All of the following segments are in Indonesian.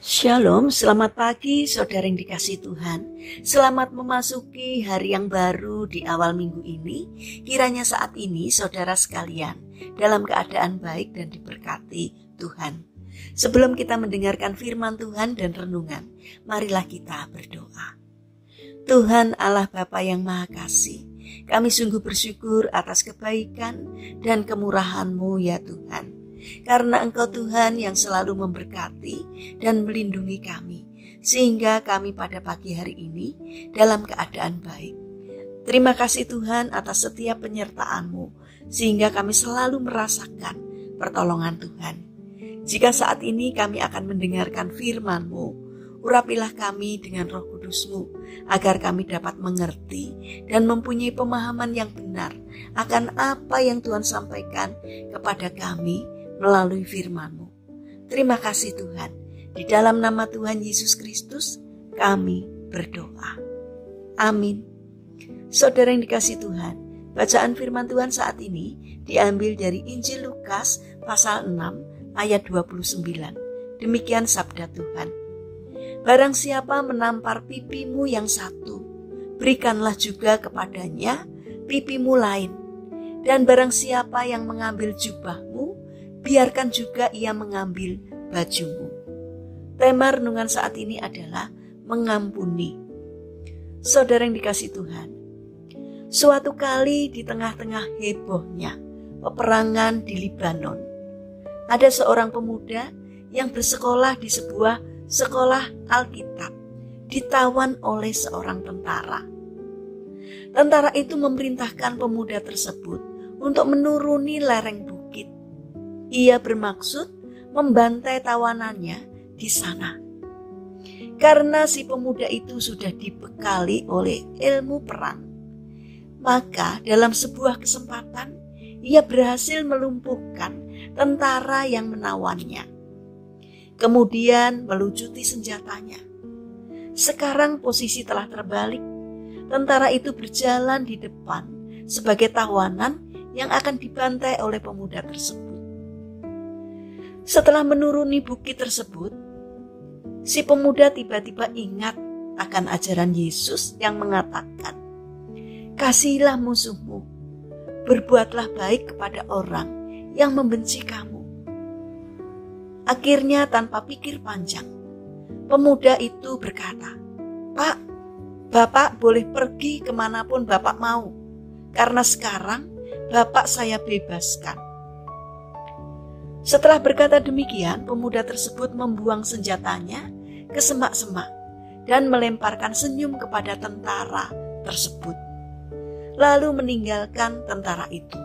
Shalom, selamat pagi saudara yang dikasihi Tuhan. Selamat memasuki hari yang baru di awal minggu ini. Kiranya saat ini saudara sekalian dalam keadaan baik dan diberkati Tuhan. Sebelum kita mendengarkan firman Tuhan dan renungan, marilah kita berdoa. Tuhan Allah Bapa yang Maha Kasih, kami sungguh bersyukur atas kebaikan dan kemurahan-Mu ya Tuhan. Karena Engkau Tuhan yang selalu memberkati dan melindungi kami, sehingga kami pada pagi hari ini dalam keadaan baik. Terima kasih Tuhan atas setiap penyertaan-Mu, sehingga kami selalu merasakan pertolongan Tuhan. Jika saat ini kami akan mendengarkan firman-Mu, urapilah kami dengan Roh Kudus-Mu, agar kami dapat mengerti dan mempunyai pemahaman yang benar akan apa yang Tuhan sampaikan kepada kami melalui firman-Mu. Terima kasih Tuhan. Di dalam nama Tuhan Yesus Kristus kami berdoa. Amin. Saudara yang dikasihi Tuhan, bacaan firman Tuhan saat ini diambil dari Injil Lukas pasal 6 ayat 29. Demikian sabda Tuhan. Barang siapa menampar pipimu yang satu, berikanlah juga kepadanya pipimu lain. Dan barang siapa yang mengambil jubahmu, biarkan juga ia mengambil bajumu. Tema renungan saat ini adalah mengampuni. Saudara yang dikasihi Tuhan, suatu kali di tengah-tengah hebohnya peperangan di Libanon, ada seorang pemuda yang bersekolah di sebuah sekolah Alkitab ditawan oleh seorang tentara. Tentara itu memerintahkan pemuda tersebut untuk menuruni lereng bukit. Ia bermaksud membantai tawanannya di sana. Karena si pemuda itu sudah dibekali oleh ilmu perang, maka dalam sebuah kesempatan ia berhasil melumpuhkan tentara yang menawannya. Kemudian melucuti senjatanya. Sekarang posisi telah terbalik. Tentara itu berjalan di depan sebagai tawanan yang akan dibantai oleh pemuda tersebut. Setelah menuruni bukit tersebut, si pemuda tiba-tiba ingat akan ajaran Yesus yang mengatakan, "Kasihilah musuhmu, berbuatlah baik kepada orang yang membenci kamu." Akhirnya tanpa pikir panjang, pemuda itu berkata, "Pak, Bapak boleh pergi kemanapun Bapak mau, karena sekarang Bapak saya bebaskan." Setelah berkata demikian, pemuda tersebut membuang senjatanya ke semak-semak dan melemparkan senyum kepada tentara tersebut, lalu meninggalkan tentara itu.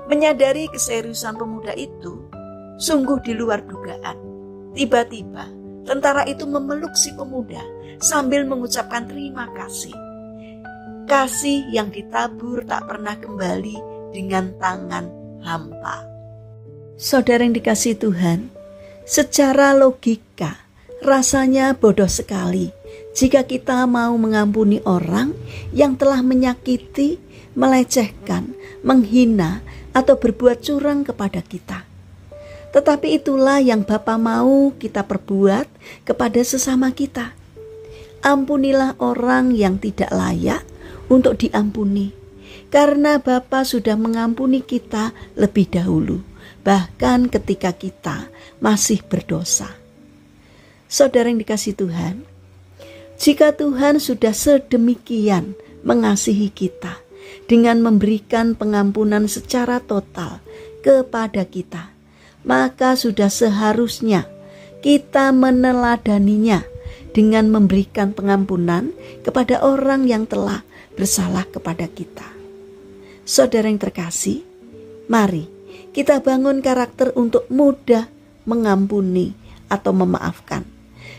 Menyadari keseriusan pemuda itu sungguh di luar dugaan. Tiba-tiba tentara itu memeluk si pemuda sambil mengucapkan terima kasih. Kasih yang ditabur tak pernah kembali dengan tangan hampa. Saudara yang dikasihi Tuhan, secara logika rasanya bodoh sekali jika kita mau mengampuni orang yang telah menyakiti, melecehkan, menghina, atau berbuat curang kepada kita. Tetapi itulah yang Bapa mau kita perbuat kepada sesama kita. Ampunilah orang yang tidak layak untuk diampuni, karena Bapa sudah mengampuni kita lebih dahulu, bahkan ketika kita masih berdosa. Saudara yang dikasihi Tuhan, jika Tuhan sudah sedemikian mengasihi kita dengan memberikan pengampunan secara total kepada kita, maka sudah seharusnya kita meneladaninya dengan memberikan pengampunan kepada orang yang telah bersalah kepada kita. Saudara yang terkasih, mari kita bangun karakter untuk mudah mengampuni atau memaafkan.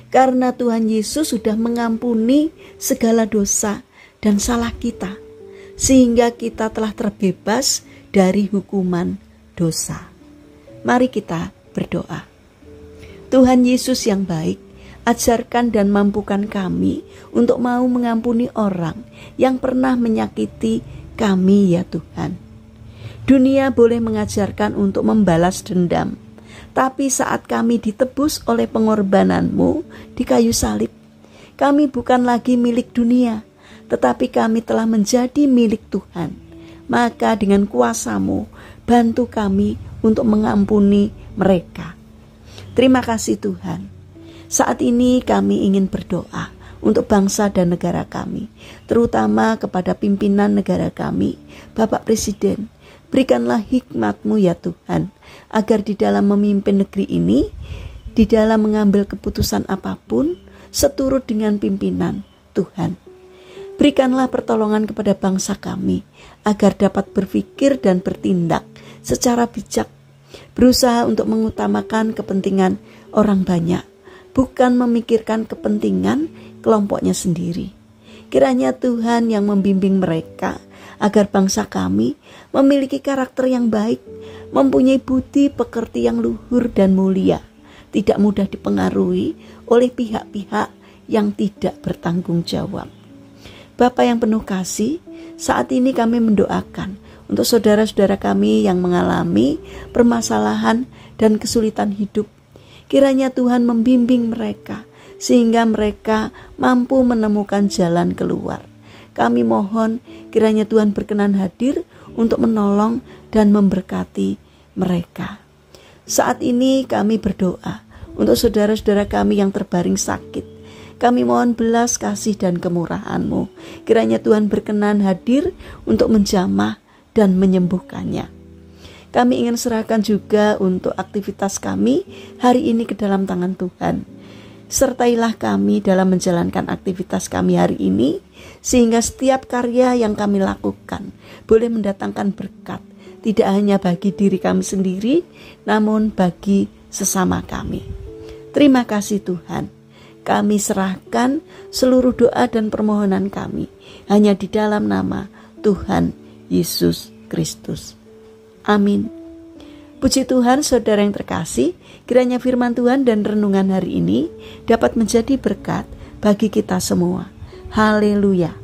Karena Tuhan Yesus sudah mengampuni segala dosa dan salah kita, sehingga kita telah terbebas dari hukuman dosa. Mari kita berdoa. Tuhan Yesus yang baik, ajarkan dan mampukan kami untuk mau mengampuni orang yang pernah menyakiti kami ya Tuhan. Dunia boleh mengajarkan untuk membalas dendam, Tapi saat kami ditebus oleh pengorbanan-Mu di kayu salib, kami bukan lagi milik dunia, tetapi kami telah menjadi milik Tuhan. Maka dengan kuasa-Mu, bantu kami untuk mengampuni mereka. Terima kasih Tuhan. Saat ini kami ingin berdoa untuk bangsa dan negara kami, terutama kepada pimpinan negara kami, Bapak Presiden. Berikanlah hikmat-Mu ya Tuhan, agar di dalam memimpin negeri ini, di dalam mengambil keputusan apapun, seturut dengan pimpinan Tuhan. Berikanlah pertolongan kepada bangsa kami, agar dapat berpikir dan bertindak secara bijak, berusaha untuk mengutamakan kepentingan orang banyak, bukan memikirkan kepentingan kelompoknya sendiri. Kiranya Tuhan yang membimbing mereka, agar bangsa kami memiliki karakter yang baik, mempunyai budi pekerti yang luhur dan mulia, tidak mudah dipengaruhi oleh pihak-pihak yang tidak bertanggung jawab. Bapa yang penuh kasih, saat ini kami mendoakan untuk saudara-saudara kami yang mengalami permasalahan dan kesulitan hidup. Kiranya Tuhan membimbing mereka, sehingga mereka mampu menemukan jalan keluar. Kami mohon kiranya Tuhan berkenan hadir untuk menolong dan memberkati mereka. Saat ini kami berdoa untuk saudara-saudara kami yang terbaring sakit. Kami mohon belas kasih dan kemurahan-Mu. Kiranya Tuhan berkenan hadir untuk menjamah dan menyembuhkannya. Kami ingin serahkan juga untuk aktivitas kami hari ini ke dalam tangan Tuhan. Sertailah kami dalam menjalankan aktivitas kami hari ini, sehingga setiap karya yang kami lakukan boleh mendatangkan berkat, tidak hanya bagi diri kami sendiri, namun bagi sesama kami. Terima kasih Tuhan. Kami serahkan seluruh doa dan permohonan kami hanya di dalam nama Tuhan Yesus Kristus. Amin. Puji Tuhan, saudara yang terkasih, kiranya firman Tuhan dan renungan hari ini dapat menjadi berkat bagi kita semua. Haleluya.